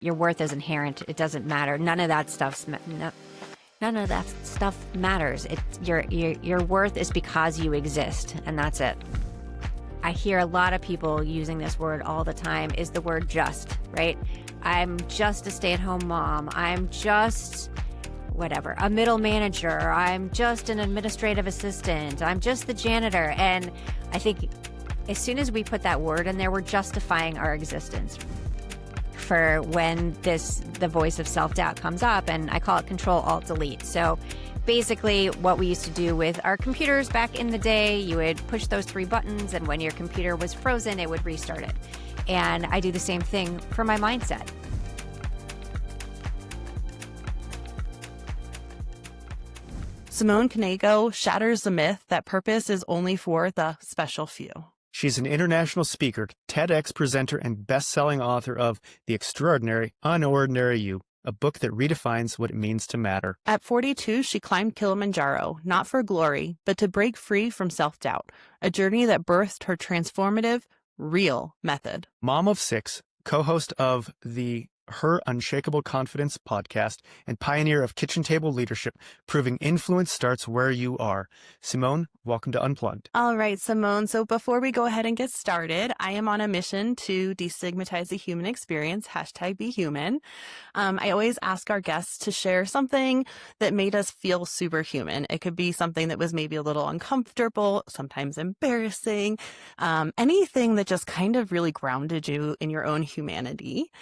Your worth is inherent. It doesn't matter. None of that stuff matters. Your worth is because you exist, and that's it. I hear a lot of people using this word all the time, is the word just, right? I'm just a stay-at-home mom. I'm just whatever, a middle manager. I'm just an administrative assistant. I'm just the janitor. And I think as soon as we put that word in there, we're justifying our existence for when the voice of self-doubt comes up, and I call it Control-Alt-Delete. So basically what we used to do with our computers back in the day, you would push those 3 buttons, and when your computer was frozen, it would restart it. And I do the same thing for my mindset. Simone Knego shatters the myth that purpose is only for the special few. She's an international speaker, TEDx presenter, and best-selling author of The Extraordinary, Unordinary You, a book that redefines what it means to matter. At 42, she climbed Kilimanjaro, not for glory, but to break free from self-doubt, a journey that birthed her transformative, real method. Mom of 6, co-host of the Her Unshakable Confidence podcast, and pioneer of kitchen table leadership, proving influence starts where you are. Simone, welcome to Unplugged. All right, Simone. So before we go ahead and get started, I am on a mission to destigmatize the human experience, #BeHuman. I always ask our guests to share something that made us feel superhuman. It could be something that was maybe a little uncomfortable, sometimes embarrassing, anything that just kind of really grounded you in your own humanity.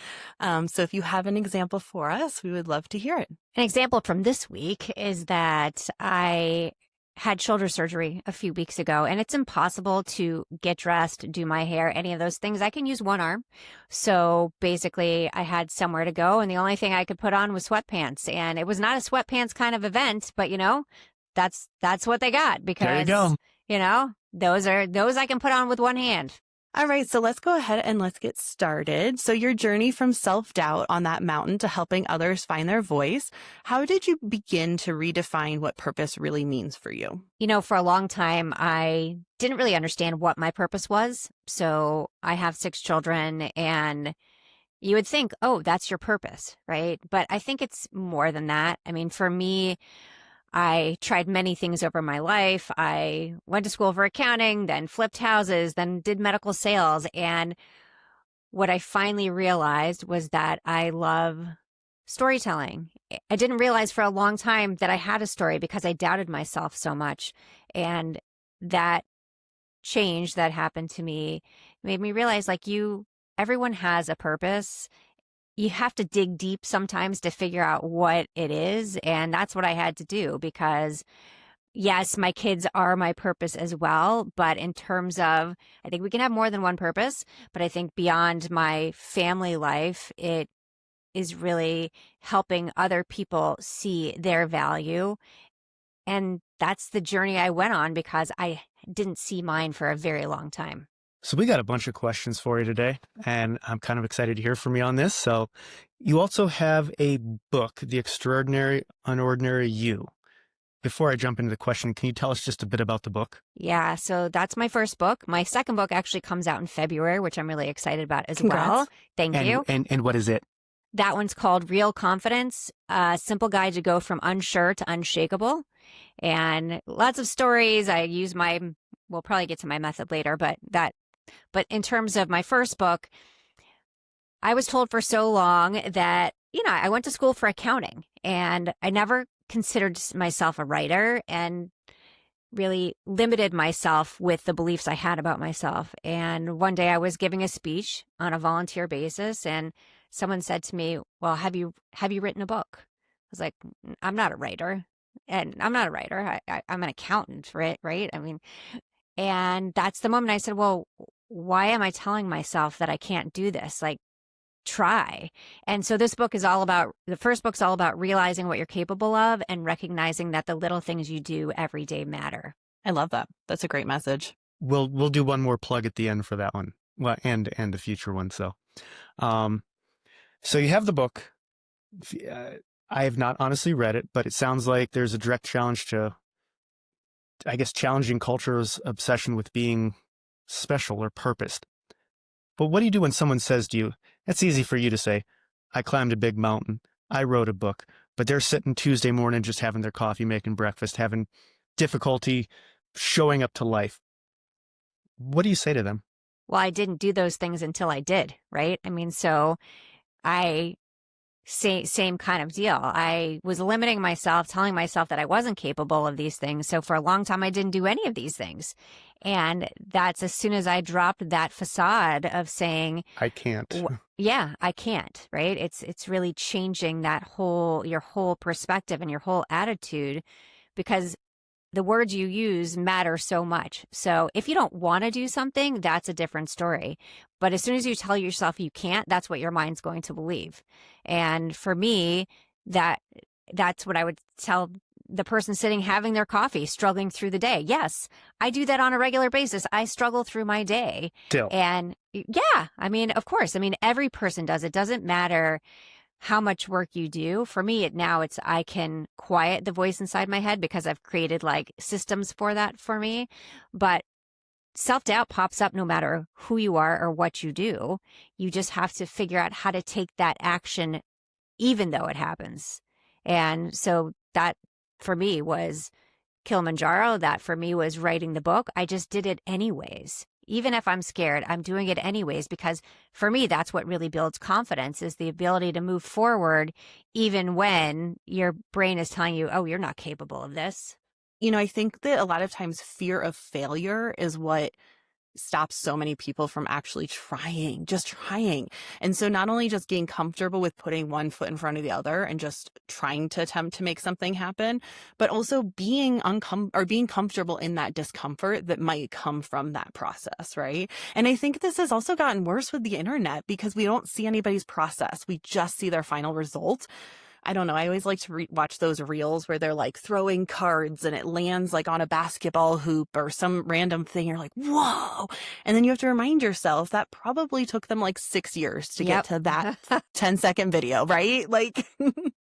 So if you have an example for us, we would love to hear it. An example from this week is that I had shoulder surgery a few weeks ago, and it's impossible to get dressed, do my hair, any of those things. I can use one arm. So basically I had somewhere to go, and the only thing I could put on was sweatpants. And it was not a sweatpants kind of event, but that's what they got, because there you go. Those I can put on with one hand. All right, so let's go ahead and let's get started. So your journey from self-doubt on that mountain to helping others find their voice, how did you begin to redefine what purpose really means for you? For a long time, I didn't really understand what my purpose was. So I have 6 children, and you would think, oh, that's your purpose, right? But I think it's more than that. I mean, for me, I tried many things over my life. I went to school for accounting, then flipped houses, then did medical sales. And what I finally realized was that I love storytelling. I didn't realize for a long time that I had a story because I doubted myself so much. And that change that happened to me made me realize, everyone has a purpose. You have to dig deep sometimes to figure out what it is. And that's what I had to do, because yes, my kids are my purpose as well. But in terms of, I think we can have more than one purpose, but I think beyond my family life, it is really helping other people see their value. And that's the journey I went on, because I didn't see mine for a very long time. So we got a bunch of questions for you today, and I'm kind of excited to hear from you on this. So you also have a book, The Extraordinary, Unordinary You. Before I jump into the question, can you tell us just a bit about the book? Yeah, so that's my first book. My second book actually comes out in February, which I'm really excited about as Congrats. well. Thank you. And what is it? That one's called Real Confidence, a simple guide to go from unsure to unshakable. And lots of stories. We'll probably get to my method later, but in terms of my first book, I was told for so long that, I went to school for accounting, and I never considered myself a writer, and really limited myself with the beliefs I had about myself. And one day I was giving a speech on a volunteer basis, and someone said to me, well, have you written a book? I was like, I'm not a writer. And I'm not a writer. I'm an accountant, right? I mean, and that's the moment I said, well, why am I telling myself that I can't do this? Try. And so the first book's all about realizing what you're capable of and recognizing that the little things you do every day matter. I love that. That's a great message. We'll do one more plug at the end for that one. Well, and a future one. So you have the book. I have not honestly read it, but it sounds like there's a direct challenge to, I guess, challenging culture's obsession with being special or purposed. But what do you do when someone says to you, that's easy for you to say, I climbed a big mountain. I wrote a book, but they're sitting Tuesday morning just having their coffee, making breakfast, having difficulty showing up to life. What do you say to them? Well, I didn't do those things until I did, right? I mean, so I same kind of deal. I was limiting myself, telling myself that I wasn't capable of these things. So for a long time, I didn't do any of these things. And that's as soon as I dropped that facade of saying, I can't. yeah, I can't, right? It's really changing your whole perspective and your whole attitude, because the words you use matter so much. So if you don't want to do something, that's a different story. But as soon as you tell yourself you can't, that's what your mind's going to believe. And for me, that's what I would tell the person sitting having their coffee, struggling through the day. Yes, I do that on a regular basis. I struggle through my day. Still. And yeah, I mean, of course, I mean, every person does. It doesn't matter how much work you do. For me, I can quiet the voice inside my head because I've created like systems for that for me. But self-doubt pops up no matter who you are or what you do. You just have to figure out how to take that action even though it happens. And so that for me was Kilimanjaro. That for me was writing the book. I just did it anyways. Even if I'm scared, I'm doing it anyways, because for me, that's what really builds confidence, is the ability to move forward even when your brain is telling you, oh, you're not capable of this. You know, I think that a lot of times fear of failure is what stops so many people from actually just trying. And so not only just getting comfortable with putting one foot in front of the other and just trying to attempt to make something happen, but also being being comfortable in that discomfort that might come from that process, right? And I think this has also gotten worse with the internet because we don't see anybody's process. We just see their final result. I don't know. I always like to watch those reels where they're like throwing cards and it lands like on a basketball hoop or some random thing. You're like, whoa. And then you have to remind yourself that probably took them like 6 years to get to that 10-second video, right? Like,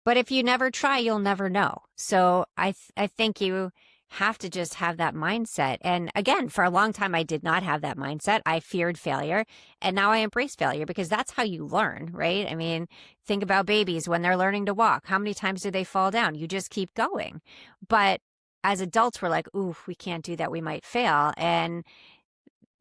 but if you never try, you'll never know. So I think you have to just have that mindset. And again, for a long time, I did not have that mindset. I feared failure. And now I embrace failure because that's how you learn, right? I mean, think about babies when they're learning to walk. How many times do they fall down? You just keep going. But as adults, we're like, ooh, we can't do that. We might fail. And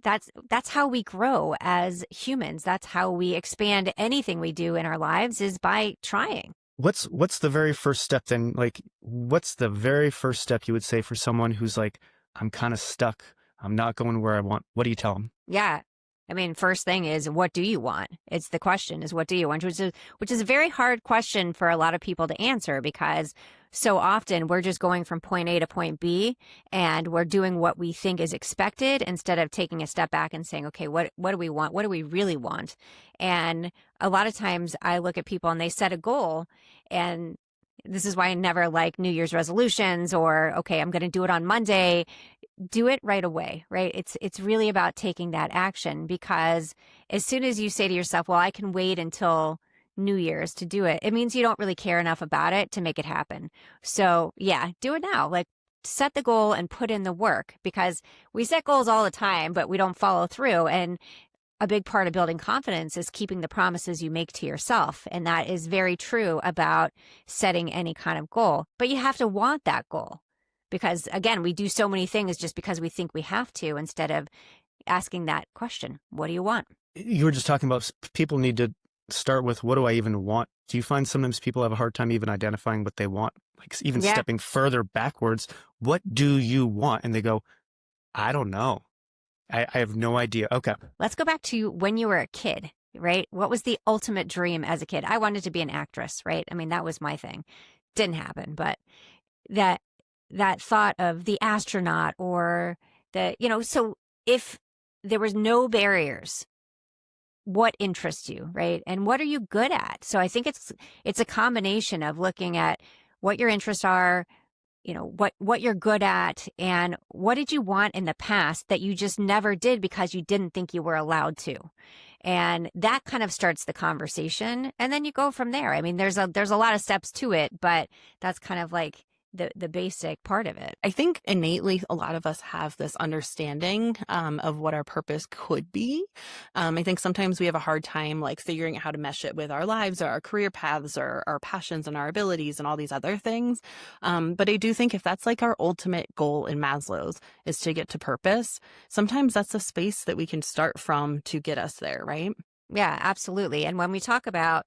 that's how we grow as humans. That's how we expand anything we do in our lives, is by trying. What's the very first step then? Like, what's the very first step you would say for someone who's like, I'm kind of stuck, I'm not going where I want? What do you tell them? Yeah. I mean, first thing is, what do you want? It's the question is, what do you want? Which is a very hard question for a lot of people to answer, because so often we're just going from point A to point B and we're doing what we think is expected instead of taking a step back and saying, okay, what do we want? What do we really want? And a lot of times I look at people and they set a goal, and this is why I never like New Year's resolutions or, okay, I'm going to do it on Monday. Do it right away, right? It's really about taking that action, because as soon as you say to yourself, well, I can wait until New Year's to do it, it means you don't really care enough about it to make it happen. So yeah, do it now. Like, set the goal and put in the work, because we set goals all the time, but we don't follow through. And a big part of building confidence is keeping the promises you make to yourself. And that is very true about setting any kind of goal, but you have to want that goal. Because again, we do so many things just because we think we have to, instead of asking that question, what do you want? You were just talking about people need to start with, what do I even want? Do you find sometimes people have a hard time even identifying what they want? Like even stepping further backwards, what do you want? And they go, I don't know. I have no idea. Okay. Let's go back to when you were a kid, right? What was the ultimate dream as a kid? I wanted to be an actress, right? I mean, that was my thing. Didn't happen, but that thought of the astronaut, or so if there was no barriers, what interests you, right? And what are you good at? So I think it's a combination of looking at what your interests are, what you're good at, and what did you want in the past that you just never did because you didn't think you were allowed to. And that kind of starts the conversation, and then you go from there. I mean, there's a lot of steps to it, but that's kind of like the basic part of it. I think innately a lot of us have this understanding of what our purpose could be. I think sometimes we have a hard time like figuring out how to mesh it with our lives or our career paths or our passions and our abilities and all these other things. But I do think if that's like our ultimate goal in Maslow's is to get to purpose, sometimes that's a space that we can start from to get us there, right? Yeah, absolutely. And when we talk about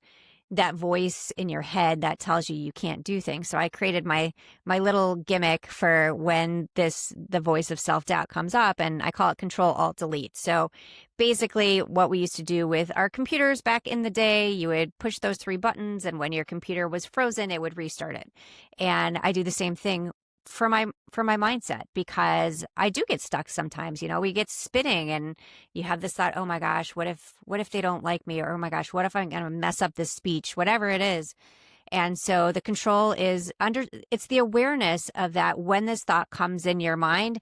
that voice in your head that tells you can't do things. So I created my little gimmick for when the voice of self-doubt comes up, and I call it Control Alt Delete. So basically what we used to do with our computers back in the day, you would push those 3 buttons, and when your computer was frozen, it would restart it. And I do the same thing for my mindset, because I do get stuck sometimes. We get spinning and you have this thought, oh my gosh, what if they don't like me? Or oh my gosh, what if I'm going to mess up this speech, whatever it is. And so the control is it's the awareness of that. When this thought comes in your mind,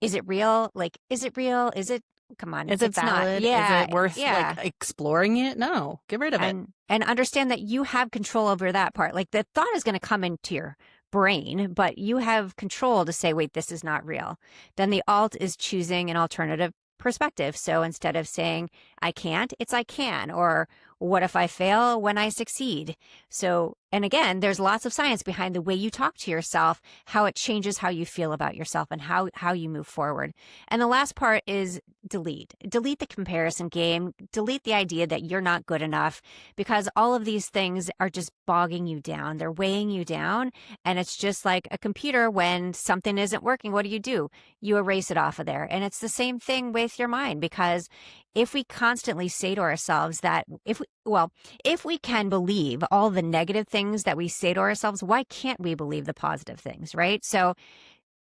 is it real? Like, is it real? Is it, come on, is it valid? Not. Yeah. Is it worth like exploring it? No, get rid of it. And understand that you have control over that part. Like, the thought is going to come into your brain, but you have control to say, wait, this is not real. Then the alt is choosing an alternative perspective. So instead of saying I can't, it's I can, or what if I fail when I succeed? So, and again, there's lots of science behind the way you talk to yourself, how it changes how you feel about yourself and how you move forward. And the last part is delete. Delete the comparison game. Delete the idea that you're not good enough, because all of these things are just bogging you down. They're weighing you down. And it's just like a computer. When something isn't working, what do? You erase it off of there. And it's the same thing with your mind, because if we constantly say to ourselves that if we can believe all the negative things that we say to ourselves, why can't we believe the positive things, right? So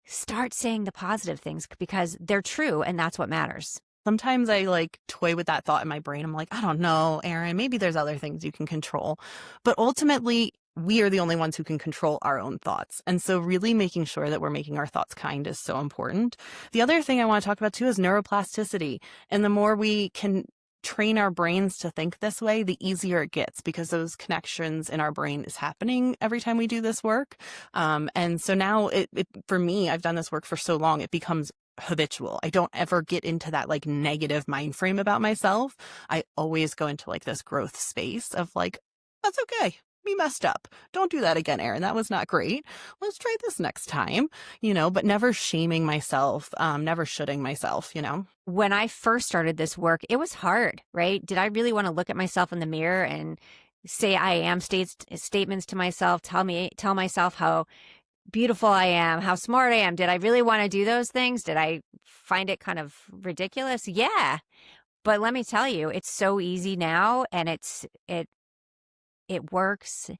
start saying the positive things, because they're true, and that's what matters. Sometimes I like toy with that thought in my brain. I'm like, I don't know, Erin, maybe there's other things you can control. But ultimately, we are the only ones who can control our own thoughts. And so really making sure that we're making our thoughts kind is so important. The other thing I want to talk about too is neuroplasticity. And the more we can train our brains to think this way, the easier it gets, because those connections in our brain is happening every time we do this work. And so now for me, I've done this work for so long, it becomes habitual. I don't ever get into that like negative mind frame about myself. I always go into like this growth space of like, that's okay. We messed up. Don't do that again, Erin. That was not great. Let's try this next time, but never shaming myself, never shoulding myself, When I first started this work, it was hard, right? Did I really want to look at myself in the mirror and say I am statements to myself, tell myself how beautiful I am, how smart I am? Did I really want to do those things? Did I find it kind of ridiculous? Yeah. But let me tell you, it's so easy now, and it works,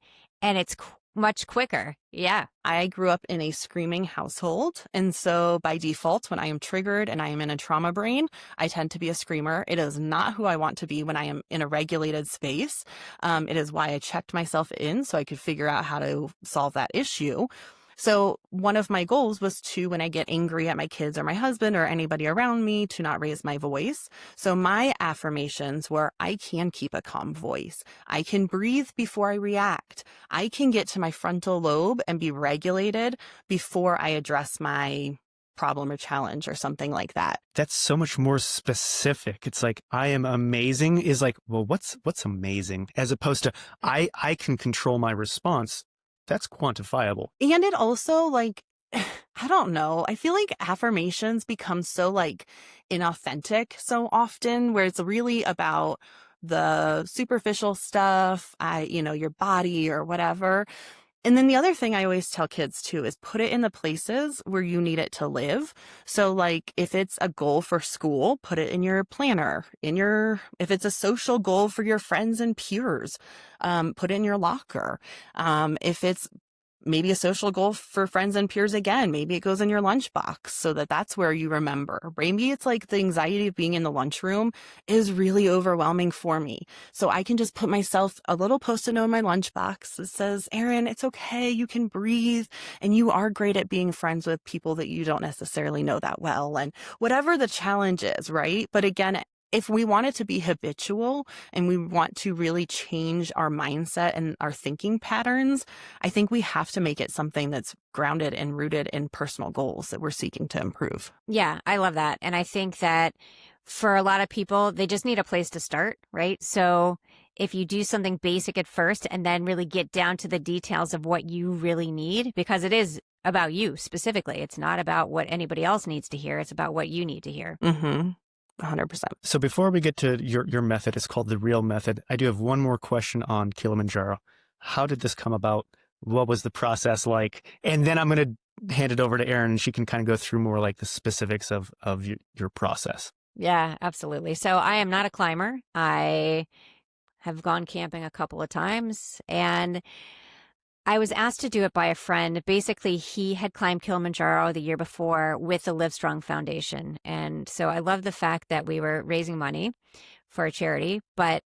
and it's much quicker. Yeah. I grew up in a screaming household. And so by default, when I am triggered and I am in a trauma brain, I tend to be a screamer. It is not who I want to be when I am in a regulated space. It is why I checked myself in so I could figure out how to solve that issue. So one of my goals was to, when I get angry at my kids or my husband or anybody around me, to not raise my voice. So my affirmations were, I can keep a calm voice. I can breathe before I react. I can get to my frontal lobe and be regulated before I address my problem or challenge or something like that. That's so much more specific. It's like, I am amazing is like, well, what's amazing? As opposed to, I can control my response. That's quantifiable. And it also, like, I don't know. I feel like affirmations become so like inauthentic so often, where it's really about the superficial stuff, your body or whatever. And then the other thing I always tell kids too is put it in the places where you need it to live. So like if it's a goal for school, put it in your planner, if it's a social goal for your friends and peers, put it in your locker. If it's maybe a social goal for friends and peers, again, maybe it goes in your lunchbox so that's where you remember. Maybe it's like the anxiety of being in the lunchroom is really overwhelming for me. So I can just put myself a little post-it note in my lunchbox that says, Erin, it's okay. You can breathe, and you are great at being friends with people that you don't necessarily know that well, and whatever the challenge is, right? But again, if we want it to be habitual and we want to really change our mindset and our thinking patterns, I think we have to make it something that's grounded and rooted in personal goals that we're seeking to improve. Yeah, I love that. And I think that for a lot of people, they just need a place to start, right? So if you do something basic at first and then really get down to the details of what you really need, because it is about you specifically. It's not about what anybody else needs to hear. It's about what you need to hear. 100%. So before we get to your method, it's called the real method. I do have one more question on Kilimanjaro. How did this come about? What was the process like? And then I'm going to hand it over to Erin and she can kind of go through more like the specifics of your process. Yeah, absolutely. So I am not a climber. I have gone camping a couple of times and I was asked to do it by a friend. Basically, he had climbed Kilimanjaro the year before with the Livestrong Foundation. And so I love the fact that we were raising money for a charity. But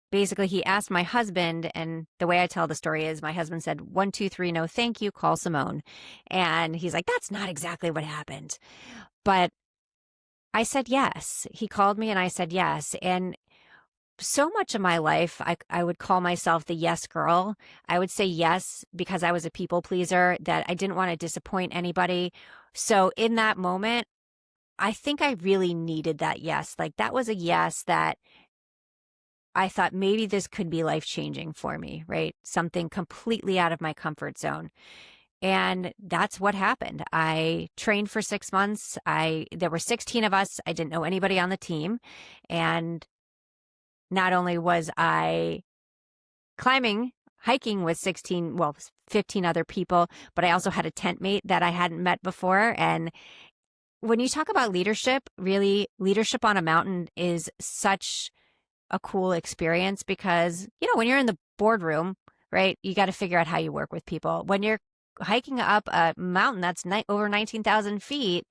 basically, he asked my husband, and the way I tell the story is my husband said, 1, 2, 3, no, thank you, call Simone. And he's like, that's not exactly what happened. But I said yes. He called me and I said yes. And so much of my life, I would call myself the yes girl. I would say yes because I was a people pleaser, that I didn't want to disappoint anybody. So in that moment, I think I really needed that yes. Like that was a yes that I thought maybe this could be life-changing for me, right? Something completely out of my comfort zone. And that's what happened. I trained for 6 months. There were 16 of us. I didn't know anybody on the team. And not only was I hiking with 15 other people, but I also had a tent mate that I hadn't met before. And when you talk about leadership, really, leadership on a mountain is such a cool experience because, when you're in the boardroom, right, you got to figure out how you work with people. When you're hiking up a mountain that's over 19,000 feet,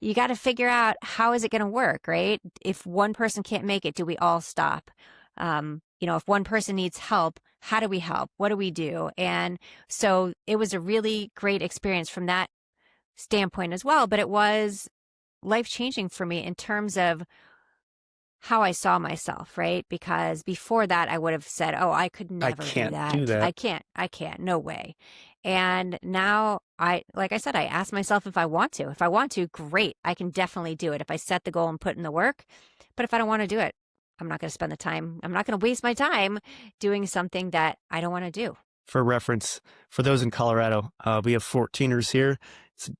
you got to figure out how is it going to work, right? If one person can't make it, do we all stop? If one person needs help, how do we help? What do we do? And so it was a really great experience from that standpoint as well. But it was life-changing for me in terms of how I saw myself, right? Because before that, I would have said, oh, I could never do that. I can't, no way. And now like I said, I ask myself if I want to. If I want to, great. I can definitely do it if I set the goal and put in the work. But if I don't want to do it, I'm not going to spend the time. I'm not going to waste my time doing something that I don't want to do. For reference, for those in Colorado, we have 14ers here.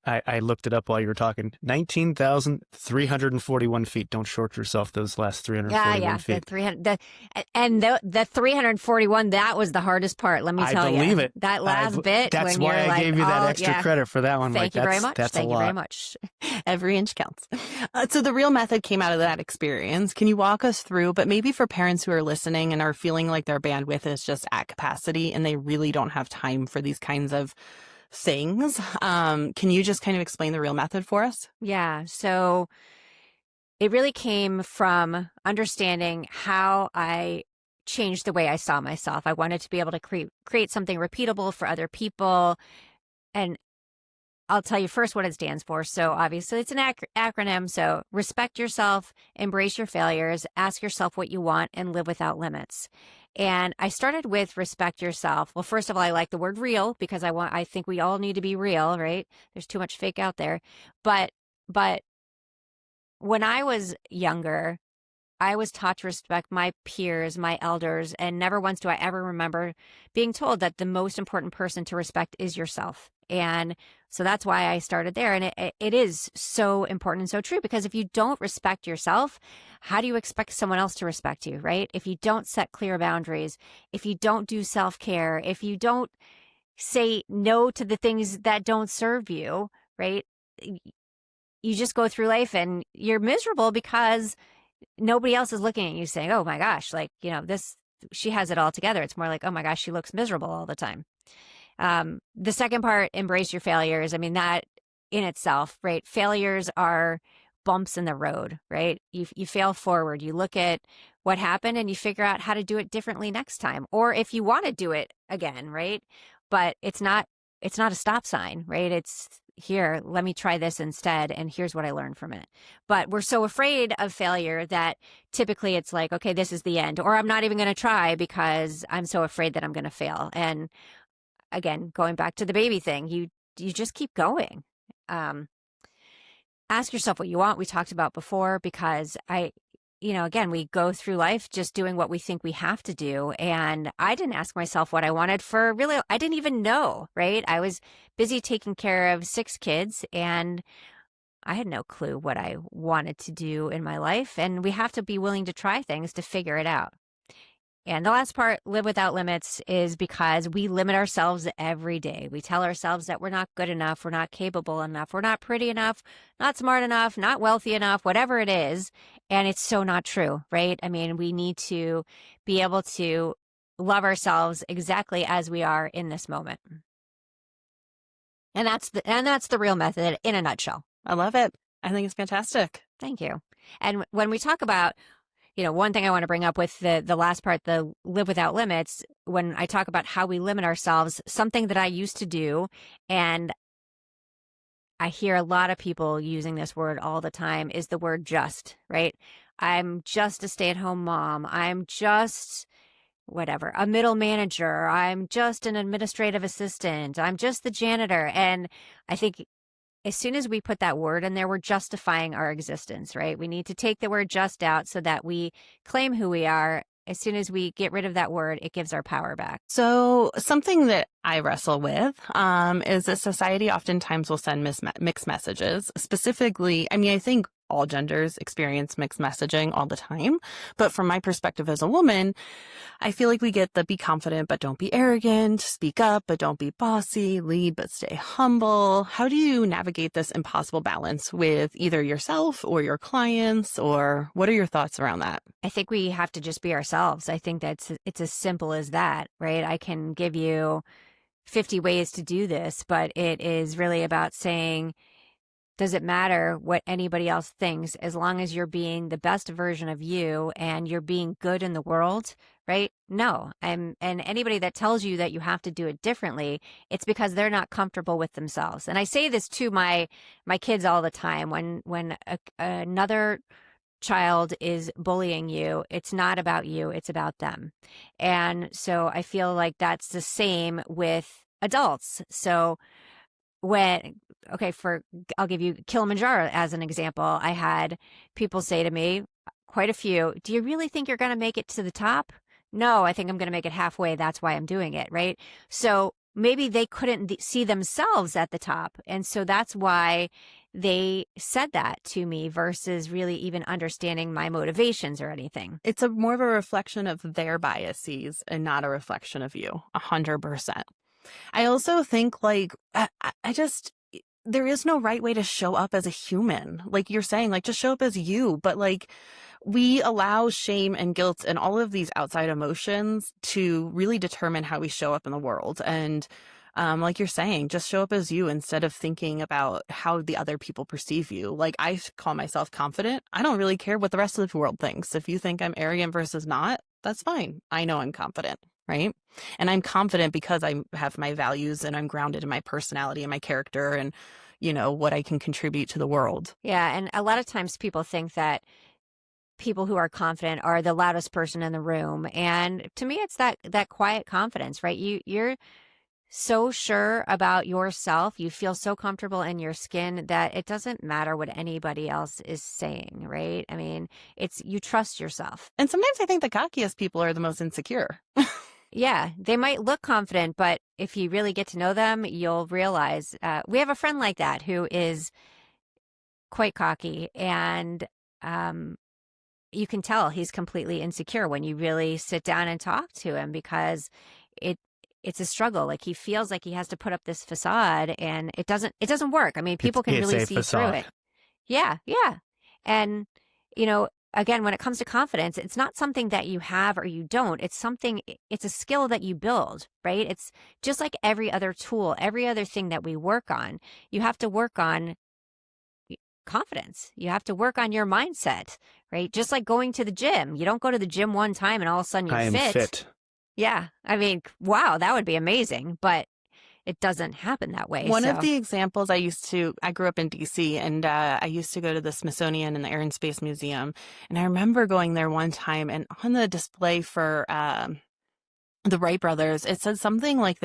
I looked it up while you were talking. 19,341 feet. Don't short yourself those last 341 feet. The 341, that was the hardest part. Let me tell you. I believe it. That last bit. That's why I gave you that extra credit for that one. Thank you very much. That's Thank a you lot. very much. Every inch counts. So the real method came out of that experience. Can you walk us through, but maybe for parents who are listening and are feeling like their bandwidth is just at capacity and they really don't have time for these kinds of things. Can you just kind of explain the real method for us? Yeah. So it really came from understanding how I changed the way I saw myself. I wanted to be able to create something repeatable for other people. And I'll tell you first what it stands for. So obviously it's an acronym. So respect yourself, embrace your failures, ask yourself what you want, and live without limits. And I started with respect yourself. Well, first of all, I like the word real because I think we all need to be real, right? There's too much fake out there. But when I was younger, I was taught to respect my peers, my elders, and never once do I ever remember being told that the most important person to respect is yourself. And so that's why I started there. And it is so important and so true because if you don't respect yourself, how do you expect someone else to respect you, right? If you don't set clear boundaries, if you don't do self-care, if you don't say no to the things that don't serve you, right? You just go through life and you're miserable because nobody else is looking at you saying, oh my gosh, she has it all together. It's more like, oh my gosh, she looks miserable all the time. The second part, embrace your failures. I mean, that in itself, right? Failures are bumps in the road, right? You fail forward. You look at what happened and you figure out how to do it differently next time. Or if you want to do it again, right? But it's not a stop sign, right? here, let me try this instead. And here's what I learned from it. But we're so afraid of failure that typically it's like, okay, this is the end, or I'm not even going to try because I'm so afraid that I'm going to fail. And again, going back to the baby thing, you just keep going. Ask yourself what you want. We talked about before, because again, we go through life just doing what we think we have to do. And I didn't ask myself what I wanted for really, I didn't even know, right? I was busy taking care of 6 kids and I had no clue what I wanted to do in my life. And we have to be willing to try things to figure it out. And the last part, live without limits, is because we limit ourselves every day. We tell ourselves that we're not good enough, we're not capable enough, we're not pretty enough, not smart enough, not wealthy enough, whatever it is. And it's so not true, right? I mean, we need to be able to love ourselves exactly as we are in this moment. And that's the real method in a nutshell. I love it. I think it's fantastic. Thank you. And when we talk about, one thing I want to bring up with the last part, the live without limits, when I talk about how we limit ourselves, something that I used to do, and I hear a lot of people using this word all the time, is the word just, right? I'm just a stay-at-home mom. I'm just whatever, a middle manager. I'm just an administrative assistant. I'm just the janitor. And I think as soon as we put that word in there, we're justifying our existence, right? We need to take the word just out so that we claim who we are. As soon as we get rid of that word, it gives our power back. So something that I wrestle with is that society oftentimes will send mixed messages. Specifically, I think all genders experience mixed messaging all the time. But from my perspective as a woman, I feel like we get the be confident, but don't be arrogant, speak up, but don't be bossy, lead, but stay humble. How do you navigate this impossible balance with either yourself or your clients, or what are your thoughts around that? I think we have to just be ourselves. I think it's as simple as that, right? I can give you 50 ways to do this, but it is really about saying, does it matter what anybody else thinks, as long as you're being the best version of you and you're being good in the world, right? No. And anybody that tells you that you have to do it differently, it's because they're not comfortable with themselves. And I say this to my kids all the time. When another child is bullying you, it's not about you, it's about them. And so I feel like that's the same with adults. So I'll give you Kilimanjaro as an example. I had people say to me, quite a few, do you really think you're going to make it to the top? No, I think I'm going to make it halfway. That's why I'm doing it, right? So maybe they couldn't see themselves at the top. And so that's why they said that to me versus really even understanding my motivations or anything. It's more of a reflection of their biases and not a reflection of you, 100%. I also think there is no right way to show up as a human. Like you're saying, just show up as you. But we allow shame and guilt and all of these outside emotions to really determine how we show up in the world. And like you're saying, just show up as you instead of thinking about how the other people perceive you. I call myself confident. I don't really care what the rest of the world thinks. If you think I'm arrogant versus not, that's fine. I know I'm confident. Right. And I'm confident because I have my values and I'm grounded in my personality and my character and, what I can contribute to the world. Yeah. And a lot of times people think that people who are confident are the loudest person in the room. And to me, it's that quiet confidence, right? You're so sure about yourself. You feel so comfortable in your skin that it doesn't matter what anybody else is saying, right? I mean, you trust yourself. And sometimes I think the cockiest people are the most insecure. Yeah, they might look confident, but if you really get to know them, you'll realize we have a friend like that who is quite cocky, and you can tell he's completely insecure when you really sit down and talk to him, because it's a struggle. He feels like he has to put up this facade, and it doesn't work. I mean, people can really see through it. Yeah, yeah. And again, when it comes to confidence, it's not something that you have or you don't. It's a skill that you build, right? It's just like every other tool, every other thing that we work on. You have to work on confidence. You have to work on your mindset, right? Just like going to the gym. You don't go to the gym one time and all of a sudden you're fit. I am fit. Yeah. I mean, wow, that would be amazing. But it doesn't happen that way. One of So the examples I grew up in DC, and I used to go to the Smithsonian and the Air and Space Museum. And I remember going there one time, and on the display for the Wright brothers, it said something like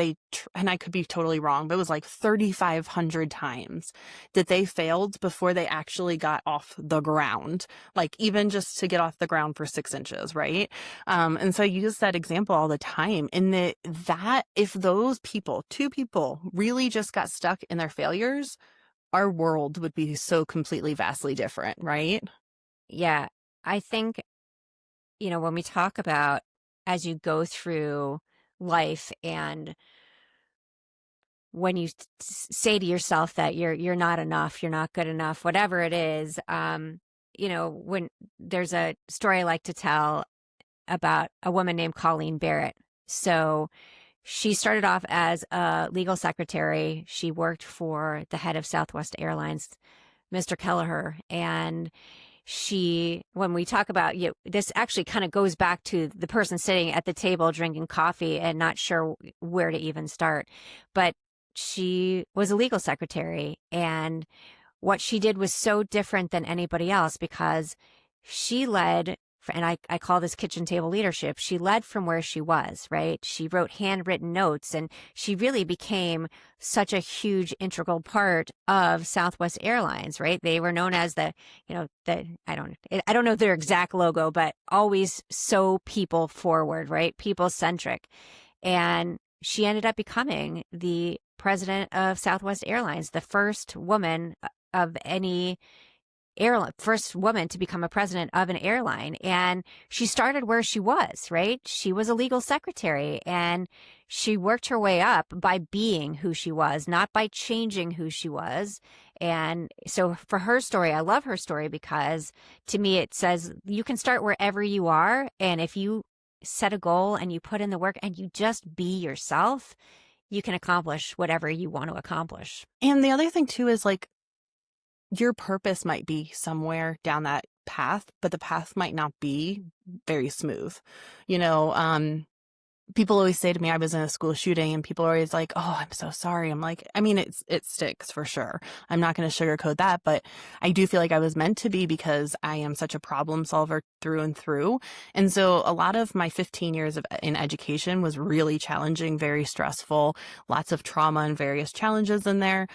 and I could be totally wrong, but it was like 3,500 times that they failed before they actually got off the ground, like even just to get off the ground for 6 inches, right? And so I use that example all the time in that if those two people really just got stuck in their failures, our world would be so completely vastly different, right? yeah, I think, when we talk about as you go through life and when you say to yourself that you're not enough, you're not good enough, whatever it is, when there's a story I like to tell about a woman named Colleen Barrett. So she started off as a legal secretary. She worked for the head of Southwest Airlines, Mr. Kelleher, and when we talk about this actually kind of goes back to the person sitting at the table drinking coffee and not sure where to even start. But she was a legal secretary, and what she did was so different than anybody else because she led, and I call this kitchen table leadership. She led from where she was, right? She wrote handwritten notes, and she really became such a huge integral part of Southwest Airlines, right? They were known as I don't know their exact logo, but always so people forward, right? People centric. And she ended up becoming the president of Southwest Airlines, the first woman of any airline, first woman to become a president of an airline. And she started where she was, right? She was a legal secretary, and she worked her way up by being who she was, not by changing who she was. And so for her story, I love her story because to me, it says you can start wherever you are. And if you set a goal and you put in the work and you just be yourself, you can accomplish whatever you want to accomplish. And the other thing too is like, your purpose might be somewhere down that path, but the path might not be very smooth. People always say to me, I was in a school shooting, and people are always like, "Oh, I'm so sorry." I'm like, I mean, it sticks for sure. I'm not going to sugarcoat that, but I do feel like I was meant to be because I am such a problem solver through and through. And so a lot of my 15 years in education was really challenging, very stressful, lots of trauma and various challenges in there.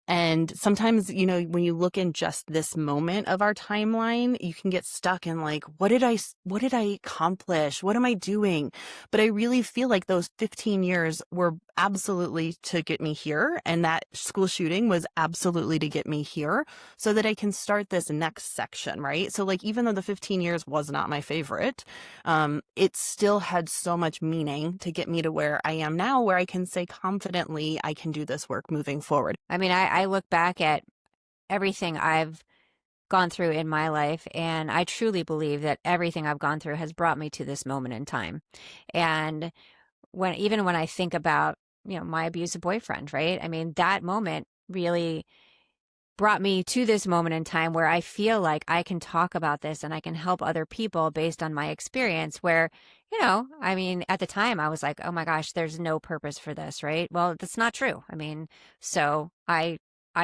And sometimes, when you look in just this moment of our timeline, you can get stuck in like, what did I accomplish? What am I doing? But I really feel like those 15 years were absolutely to get me here. And that school shooting was absolutely to get me here so that I can start this next section, right? So like, even though the 15 years was not my favorite, it still had so much meaning to get me to where I am now, where I can say confidently, I can do this work moving forward. I mean, I look back at everything I've gone through in my life, and I truly believe that everything I've gone through has brought me to this moment in time. And even when I think about, my abusive boyfriend, right? I mean, that moment really brought me to this moment in time where I feel like I can talk about this and I can help other people based on my experience where, I mean, at the time I was like, oh my gosh, there's no purpose for this, right? Well, that's not true. I mean, so I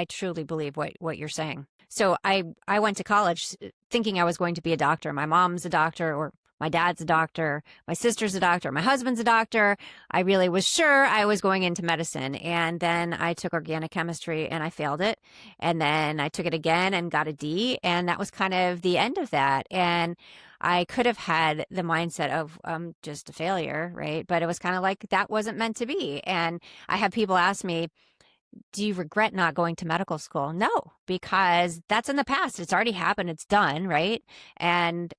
truly believe what you're saying. So I went to college thinking I was going to be a doctor. My mom's a doctor, or my dad's a doctor, my sister's a doctor, my husband's a doctor. I really was sure I was going into medicine. And then I took organic chemistry and I failed it. And then I took it again and got a D. And that was kind of the end of that. And I could have had the mindset of just a failure, right? But it was kind of like that wasn't meant to be. And I have people ask me, do you regret not going to medical school? No, because that's in the past. It's already happened. It's done, right? And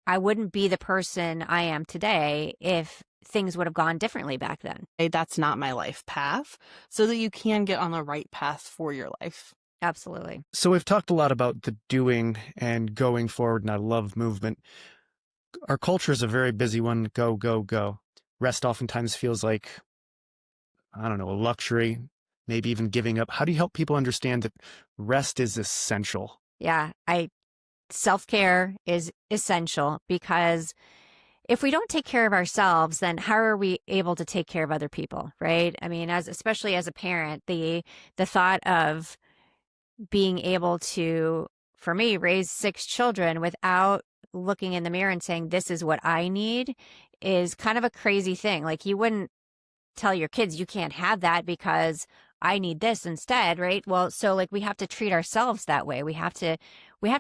I wouldn't be the person I am today if things would have gone differently back then. That's not my life path, so that you can get on the right path for your life. Absolutely. So we've talked a lot about the doing and going forward, and I love movement. Our culture is a very busy one. Go, go, go. Rest oftentimes feels like, I don't know, a luxury, maybe even giving up. How do you help people understand that rest is essential? Yeah, self-care is essential because if we don't take care of ourselves, then how are we able to take care of other people, right? I mean, especially as a parent, the thought of being able to, for me, raise 6 children without looking in the mirror and saying, this is what I need, is kind of a crazy thing. Like, you wouldn't tell your kids you can't have that because I need this instead, right? Well, so like we have to treat ourselves that way. We have to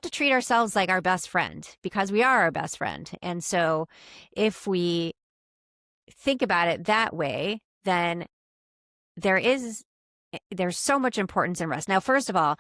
treat ourselves like our best friend because we are our best friend. And so if we think about it that way, then there's so much importance in rest. Now, first of all,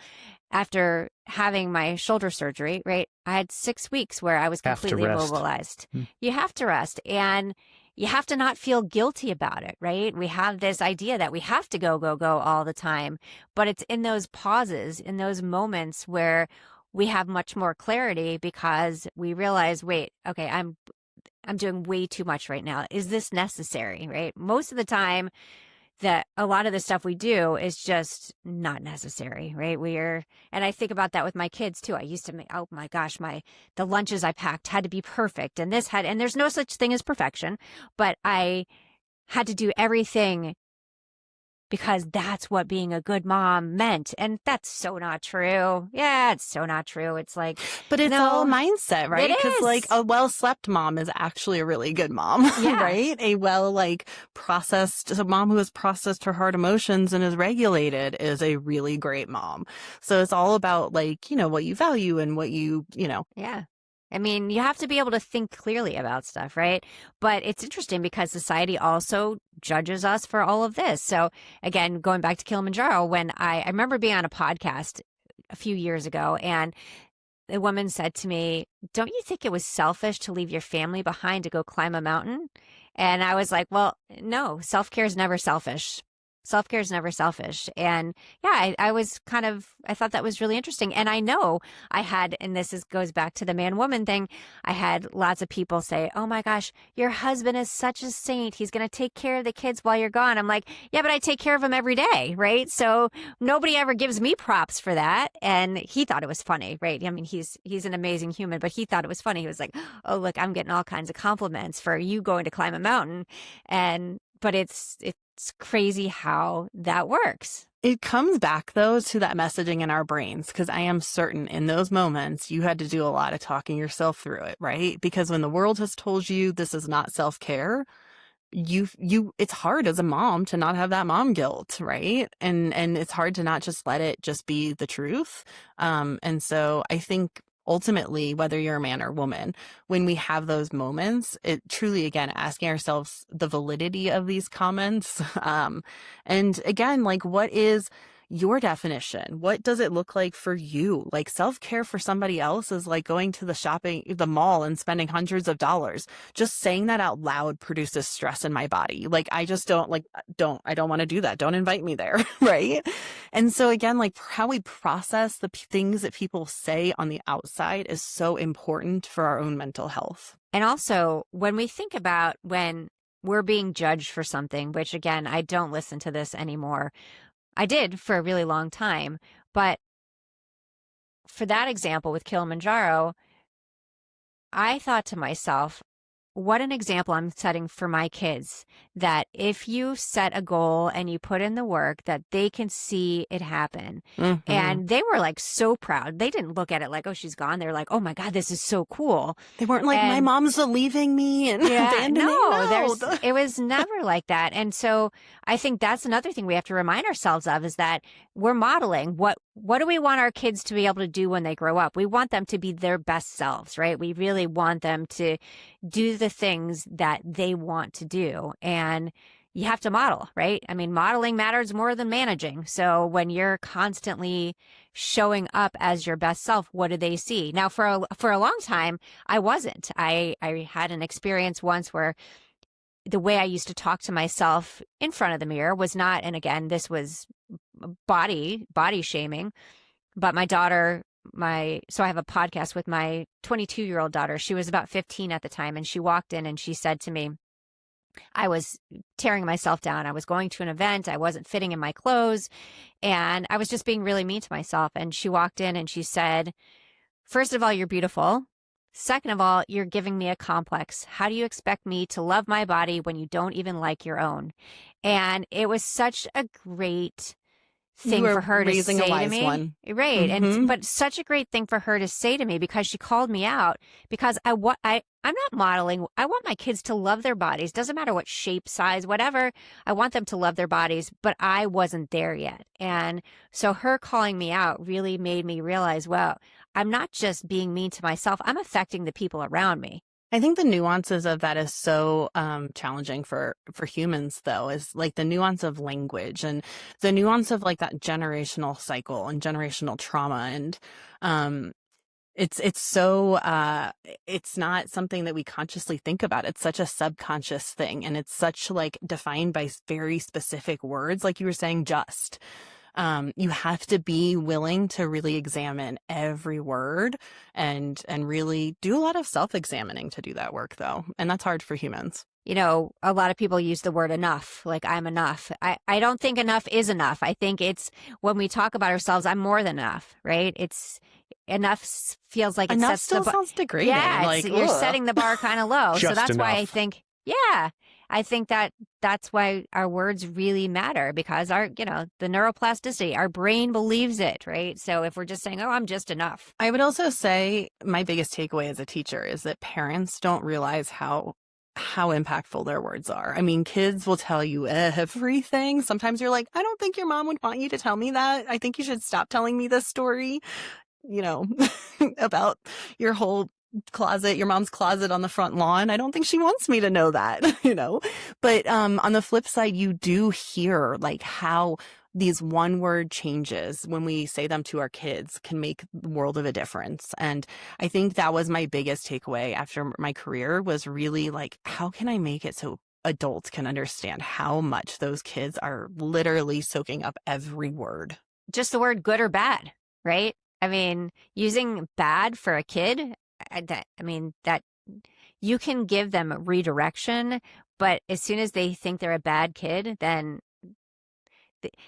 after having my shoulder surgery, right, I had 6 weeks where I was completely immobilized. You have to rest, and you have to not feel guilty about it, right? We have this idea that we have to go all the time, but it's in those pauses, in those moments where we have much more clarity because we realize, wait, okay, I'm doing way too much right now. Is this necessary, right? Most of the time, that a lot of the stuff we do is just not necessary, right? And I think about that with my kids too. I used to make, oh my gosh, the lunches I packed had to be perfect, and there's no such thing as perfection, but I had to do everything because that's what being a good mom meant. And that's so not true. Yeah, it's so not true. It's like, but it's no, all mindset, right? Because like a well-slept mom is actually a really good mom, right? A a mom who has processed her hard emotions and is regulated is a really great mom. So it's all about like, you know, what you value and what you know. Yeah. I mean, you have to be able to think clearly about stuff, right? But it's interesting because society also judges us for all of this. So again, going back to Kilimanjaro, when I remember being on a podcast a few years ago, and the woman said to me, don't you think it was selfish to leave your family behind to go climb a mountain? And I was like, well, no, self-care is never selfish. Self-care is never selfish. And yeah, I thought that was really interesting. And I know and goes back to the man-woman thing. I had lots of people say, oh my gosh, your husband is such a saint. He's going to take care of the kids while you're gone. I'm like, yeah, but I take care of them every day, right? So nobody ever gives me props for that. And he thought it was funny, right? I mean, he's an amazing human, but he thought it was funny. He was like, oh, look, I'm getting all kinds of compliments for you going to climb a mountain. But it's crazy how that works. It comes back, though, to that messaging in our brains, because I am certain in those moments you had to do a lot of talking yourself through it, right? Because when the world has told you this is not self-care, it's hard as a mom to not have that mom guilt, right? And it's hard to not just let it just be the truth. And so I think ultimately, whether you're a man or woman, when we have those moments, it truly, again, asking ourselves the validity of these comments. And again, like, what is your definition? What does it look like for you? Like, self-care for somebody else is like going to the mall and spending hundreds of dollars. Just saying that out loud produces stress in my body. Like, I just I don't want to do that. Don't invite me there. Right. And so again, like, how we process the things that people say on the outside is so important for our own mental health. And also when we think about when we're being judged for something, which again, I don't listen to this anymore. I did for a really long time, but for that example with Kilimanjaro, I thought to myself, what an example I'm setting for my kids, that if you set a goal and you put in the work, that they can see it happen. Mm-hmm. And they were like so proud. They didn't look at it like, oh, she's gone. They're like, oh my God, this is so cool. They weren't like, my mom's leaving me and abandoning me. No, it was never like that. And so I think that's another thing we have to remind ourselves of, is that we're modeling what do we want our kids to be able to do when they grow up? We want them to be their best selves, right? We really want them to do the things that they want to do. And you have to model, right? I mean, modeling matters more than managing. So when you're constantly showing up as your best self, what do they see? Now, for a long time, I wasn't. I had an experience once where the way I used to talk to myself in front of the mirror was not, and again, this was body shaming, but my daughter, so I have a podcast with my 22-year-old daughter. She was about 15 at the time, and she walked in and she said to me, I was tearing myself down. I was going to an event. I wasn't fitting in my clothes, and I was just being really mean to myself. And she walked in and she said, first of all, you're beautiful. Second of all, you're giving me a complex. How do you expect me to love my body when you don't even like your own? And it was such a great You thing for are her to raising a say to wise me. one. Right. And Hmm. but such a great thing for her to say to me because she called me out because I'm not modeling. I want my kids to love their bodies. Doesn't matter what shape, size, whatever. I want them to love their bodies, but I wasn't there yet. And so her calling me out really made me realize, well, I'm not just being mean to myself. I'm affecting the people around me. I think the nuances of that is so challenging for humans, though, is like the nuance of language and the nuance of like that generational cycle and generational trauma. And um, it's so it's not something that we consciously think about. It's such a subconscious thing, and it's such like defined by very specific words, like you were saying, just. You have to be willing to really examine every word and really do a lot of self-examining to do that work, though. And that's hard for humans. You know, a lot of people use the word enough, like I'm enough. I don't think enough is enough. I think it's when we talk about ourselves, I'm more than enough, right? It's enough feels like it Enough sets the still bar. sounds degrading. Yeah, Like, you're ugh. setting the bar kind of low. So Just that's why I enough. think, yeah, I think that's why our words really matter because the neuroplasticity, our brain believes it, right? So if we're just saying, oh, I'm just enough. I would also say my biggest takeaway as a teacher is that parents don't realize how impactful their words are. I mean, kids will tell you everything. Sometimes you're like, I don't think your mom would want you to tell me that. I think you should stop telling me this story, you know, about your whole closet, your mom's closet on the front lawn. I don't think she wants me to know that, you know. But on the flip side, you do hear like how these one word changes when we say them to our kids can make the world of a difference. And I think that was my biggest takeaway after my career was really like, how can I make it so adults can understand how much those kids are literally soaking up every word? Just the word good or bad, right? I mean, using bad for a kid, that you can give them redirection, but as soon as they think they're a bad kid, then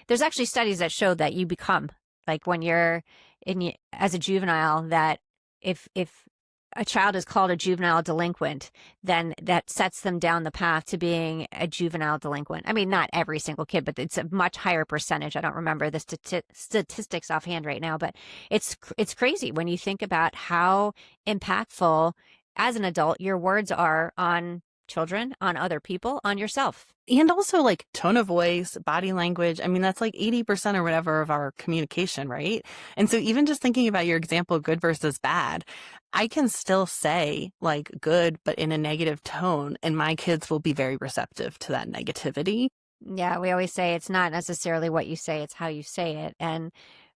there's actually studies that show that you become like when you're as a juvenile that if a child is called a juvenile delinquent, then that sets them down the path to being a juvenile delinquent. I mean, not every single kid, but it's a much higher percentage. I don't remember the statistics offhand right now, but it's crazy when you think about how impactful as an adult your words are on children, on other people, on yourself. And also like tone of voice, body language. I mean, that's like 80% or whatever of our communication, right? And so even just thinking about your example, good versus bad, I can still say like good, but in a negative tone, and my kids will be very receptive to that negativity. Yeah, we always say it's not necessarily what you say, it's how you say it. And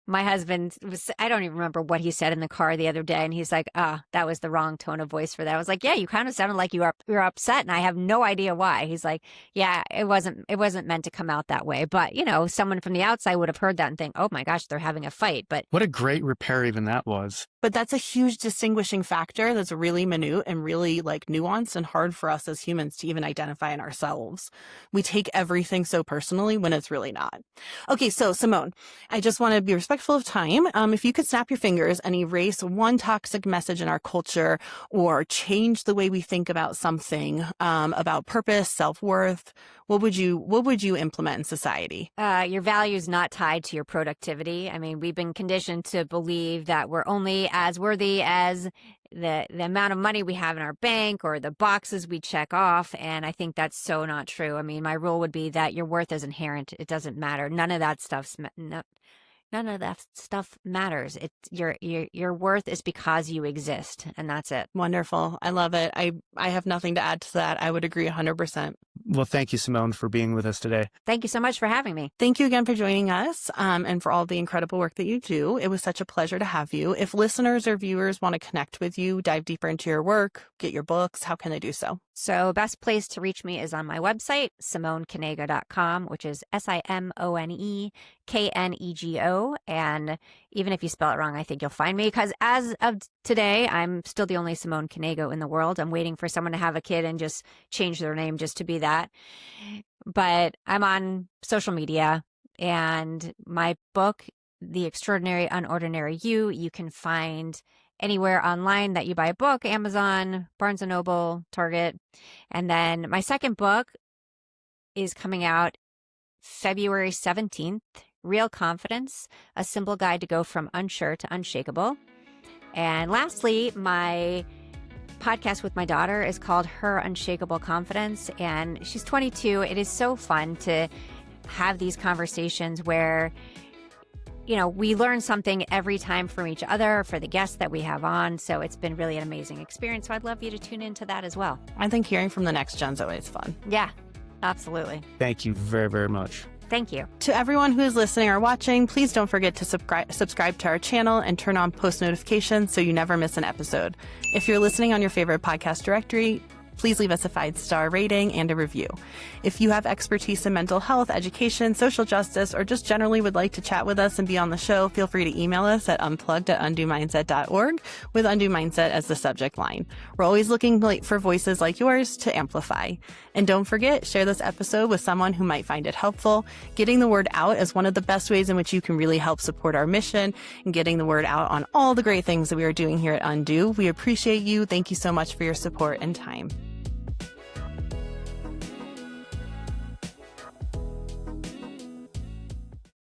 my husband I don't even remember what he said in the car the other day. And he's like, that was the wrong tone of voice for that. I was like, yeah, you kind of sounded like you're upset. And I have no idea why. He's like, yeah, it wasn't meant to come out that way. But, someone from the outside would have heard that and think, oh my gosh, they're having a fight. But What a great repair even that was. But that's a huge distinguishing factor that's really minute and really like nuanced and hard for us as humans to even identify in ourselves. We take everything so personally when it's really not. Okay, so Simone, I just want to be respectful of time. If you could snap your fingers and erase one toxic message in our culture or change the way we think about something, about purpose, self-worth, what would you implement in society? your value is not tied to your productivity. I mean, we've been conditioned to believe that we're only as worthy as the amount of money we have in our bank or the boxes we check off. And I think that's so not true. I mean, my rule would be that your worth is inherent. It doesn't matter. None of that stuff matters. Your worth is because you exist, and that's it. Wonderful. I love it. I have nothing to add to that. I would agree 100%. Well, thank you, Simone, for being with us today. Thank you so much for having me. Thank you again for joining us, and for all the incredible work that you do. It was such a pleasure to have you. If listeners or viewers want to connect with you, dive deeper into your work, get your books, how can they do so? So best place to reach me is on my website, SimoneKnego.com, which is SimoneKnego. And even if you spell it wrong, I think you'll find me because as of today, I'm still the only Simone Knego in the world. I'm waiting for someone to have a kid and just change their name just to be that. But I'm on social media, and my book, The Extraordinary Unordinary You can find anywhere online that you buy a book, Amazon, Barnes & Noble, Target. And then my second book is coming out February 17th, Real Confidence, A Simple Guide to Go from Unsure to Unshakable. And lastly, my podcast with my daughter is called Her Unshakable Confidence, and she's 22. It is so fun to have these conversations where, we learn something every time from each other, for the guests that we have on. So it's been really an amazing experience. So I'd love you to tune into that as well. I think hearing from the next gen's always fun. Yeah, absolutely. Thank you very, very much. Thank you. To everyone who is listening or watching, please don't forget to subscribe to our channel and turn on post notifications so you never miss an episode. If you're listening on your favorite podcast directory, please leave us a 5-star rating and a review. If you have expertise in mental health, education, social justice, or just generally would like to chat with us and be on the show, feel free to email us at unplugged@undomindset.org with Undo Mindset as the subject line. We're always looking for voices like yours to amplify. And don't forget, share this episode with someone who might find it helpful. Getting the word out is one of the best ways in which you can really help support our mission and getting the word out on all the great things that we are doing here at Undo. We appreciate you. Thank you so much for your support and time.